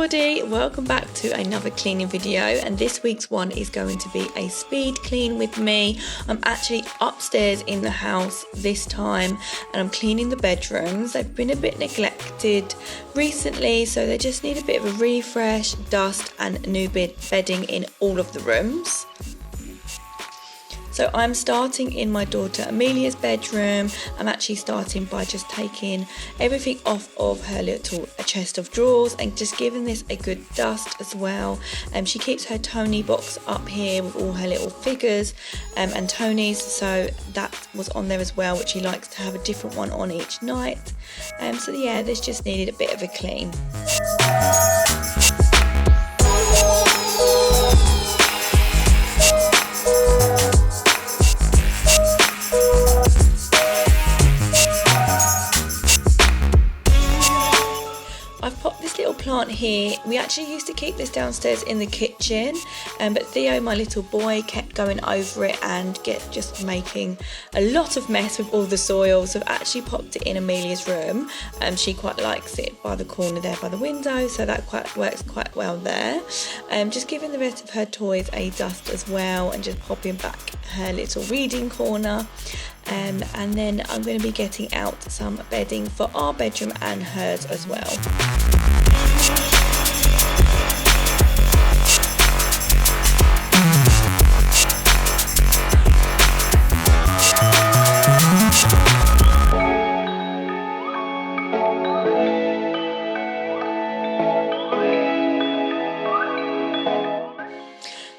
everybody, welcome back to another cleaning video, and this week's one is going to be a speed clean with me. I'm actually upstairs in the house this time and I'm cleaning the bedrooms. They've been a bit neglected recently, so they just need a bit of a refresh, dust and new bedding in all of the rooms. So I'm starting in my daughter Amelia's bedroom. I'm actually starting by just taking everything off of her little chest of drawers and just giving this a good dust as well. She keeps her Tony box up here with all her little figures and Tonys, so that was on there as well, which she likes to have a different one on each night. So yeah, this just needed a bit of a clean. Plant here. We actually used to keep this downstairs in the kitchen, but Theo, my little boy, kept going over it and just making a lot of mess with all the soil, so I've actually popped it in Amelia's room. She quite likes it by the corner there by the window, so that works quite well there. Just giving the rest of her toys a dust as well and just popping back her little reading corner. And then I'm going to be getting out some bedding for our bedroom and hers as well.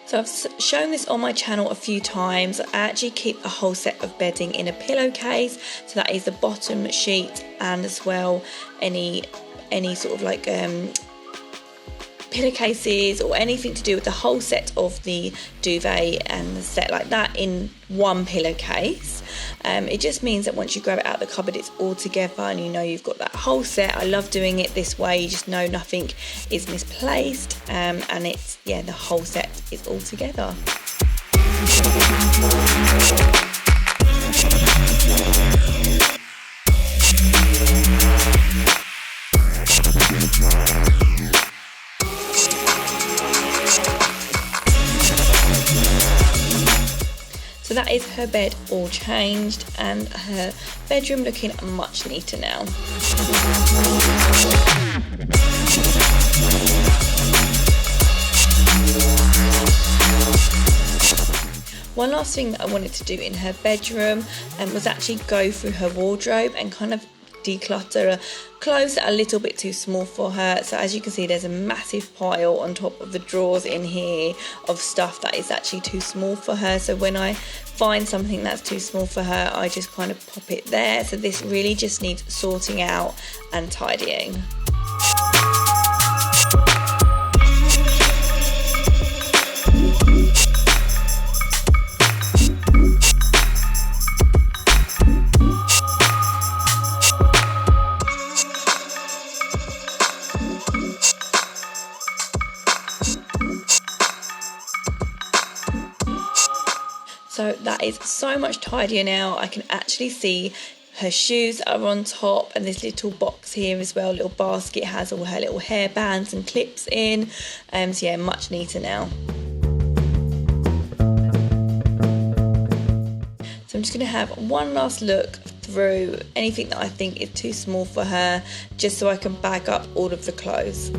So I've shown this on my channel a few times. I actually keep a whole set of bedding in a pillowcase, so that is the bottom sheet and as well any sort of like pillowcases or anything to do with the whole set of the duvet and the set like that in one pillowcase. It just means that once you grab it out of the cupboard, it's all together and you know you've got that whole set. I love doing it this way, you just know nothing is misplaced, and it's, yeah, the whole set is all together. So that is her bed all changed and her bedroom looking much neater now. One last thing that I wanted to do in her bedroom was actually go through her wardrobe and kind of declutter clothes that are a little bit too small for her. So as you can see, there's a massive pile on top of the drawers in here of stuff that is actually too small for her. So when I find something that's too small for her, I just kind of pop it there. So this really just needs sorting out and tidying. So that is so much tidier now. I can actually see her shoes are on top, and this little box here as well, little basket, has all her little hair bands and clips in. So yeah, much neater now. So I'm just going to have one last look through anything that I think is too small for her, just so I can bag up all of the clothes.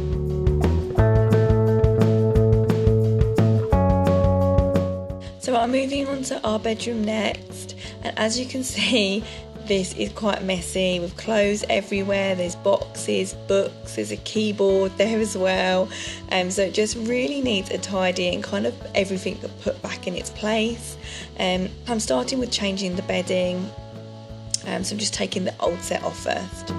So I'm moving on to our bedroom next, and as you can see, this is quite messy with clothes everywhere. There's boxes, books, there's a keyboard there as well, so it just really needs a tidy and kind of everything put back in its place. I'm starting with changing the bedding, so I'm just taking the old set off first.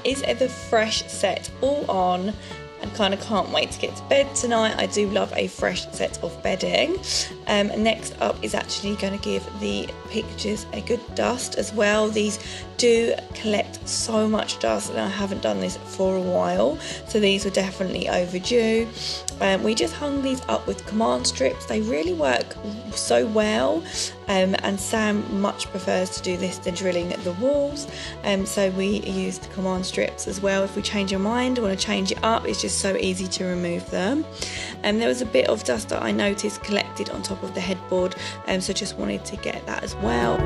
that is the fresh set all on. I kind of can't wait to get to bed tonight. I do love a fresh set of bedding. Next up is actually going to give the pictures a good dust as well. These do collect so much dust and I haven't done this for a while, so these were definitely overdue. We just hung these up with command strips. They really work so well, and Sam much prefers to do this than drilling the walls, so we used command strips as well. If we change our mind or want to change it up, it's just so easy to remove them. There was a bit of dust that I noticed collected on top of the headboard, so just wanted to get that as well.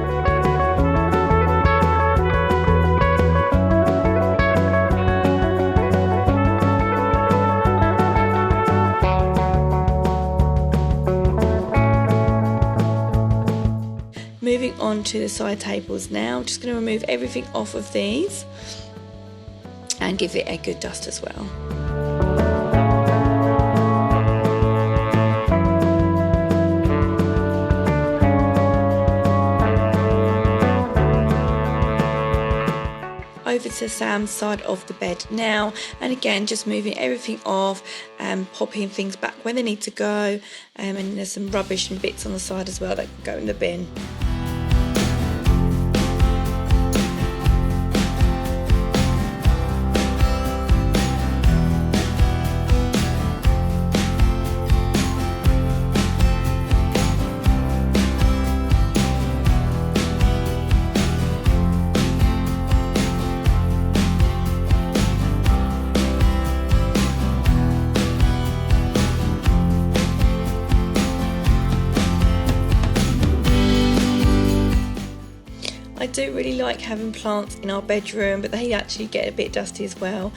Moving on to the side tables now, just going to remove everything off of these and give it a good dust as well. Over to Sam's side of the bed now, and again just moving everything off and popping things back where they need to go, and there's some rubbish and bits on the side as well that can go in the bin. I do really like having plants in our bedroom, but they actually get a bit dusty as well,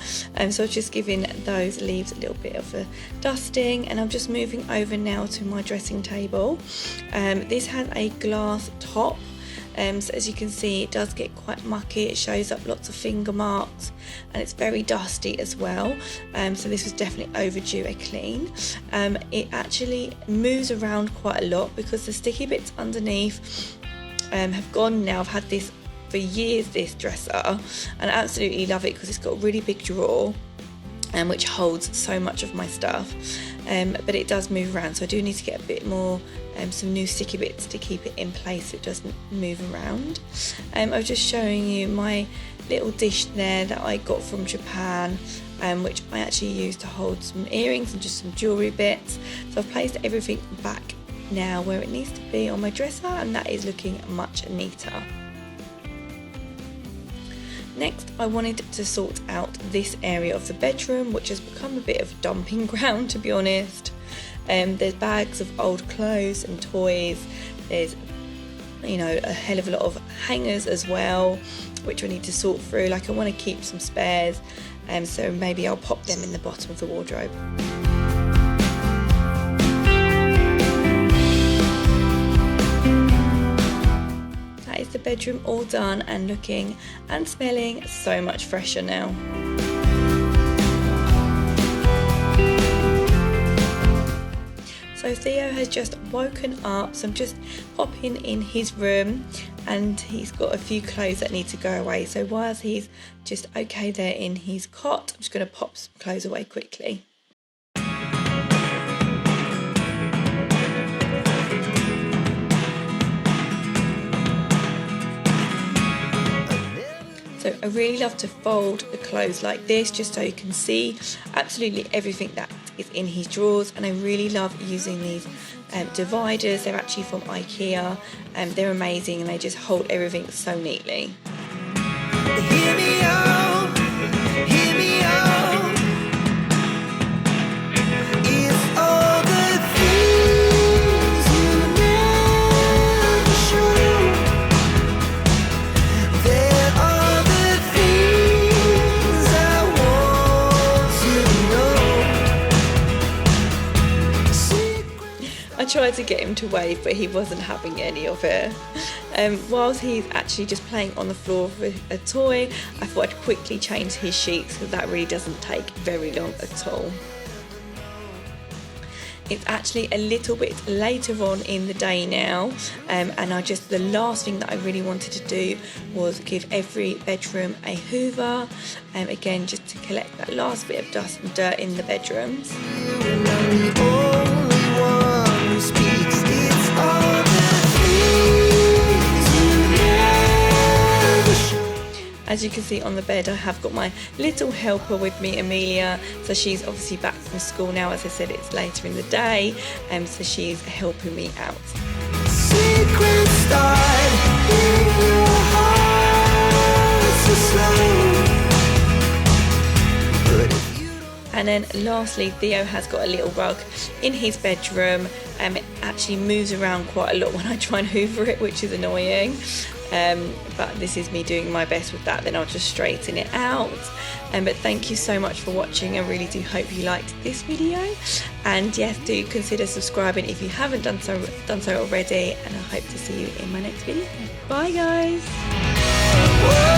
so I'm just giving those leaves a little bit of a dusting. And I'm just moving over now to my dressing table. This has a glass top, so as you can see it does get quite mucky. It shows up lots of finger marks and it's very dusty as well, so this was definitely overdue a clean. It actually moves around quite a lot because the sticky bits underneath have gone now. I've had this for years, this dresser, and I absolutely love it because it's got a really big drawer which holds so much of my stuff, but it does move around, so I do need to get a bit more some new sticky bits to keep it in place so it doesn't move around. I was just showing you my little dish there that I got from Japan, which I actually used to hold some earrings and just some jewellery bits. So I've placed everything back now where it needs to be on my dresser, and that is looking much neater. Next, I wanted to sort out this area of the bedroom, which has become a bit of a dumping ground, to be honest. There's bags of old clothes and toys. There's, a hell of a lot of hangers as well, which I need to sort through. Like, I want to keep some spares, so maybe I'll pop them in the bottom of the wardrobe. The bedroom all done and looking and smelling so much fresher now. So Theo has just woken up, so I'm just popping in his room, and he's got a few clothes that need to go away. So whilst he's just okay there in his cot, I'm just going to pop some clothes away quickly. So I really love to fold the clothes like this, just so you can see absolutely everything that is in his drawers. And I really love using these dividers. They're actually from IKEA, and they're amazing, and they just hold everything so neatly. Hear me out, hear me out. It's all the things you never show. There are the things I want to know. I tried to get him to wave, but he wasn't having any of it. Whilst he's actually just playing on the floor with a toy, I thought I'd quickly change his sheets, because that really doesn't take very long at all. It's actually a little bit later on in the day now, and the last thing that I really wanted to do was give every bedroom a hoover, again just to collect that last bit of dust and dirt in the bedrooms. And I'm the only one who speaks. It's all the things you never show. As you can see on the bed, I have got my little helper with me, Amelia. So she's obviously back from school now. As I said, it's later in the day, so she's helping me out. Secrets start in your heart so slow. But if you don't And then lastly, Theo has got a little rug in his bedroom. It actually moves around quite a lot when I try and hoover it, which is annoying. But this is me doing my best with that. Then I'll just straighten it out. But thank you so much for watching. I really do hope you liked this video. And yes, do consider subscribing if you haven't done so already. And I hope to see you in my next video. Bye guys. Whoa.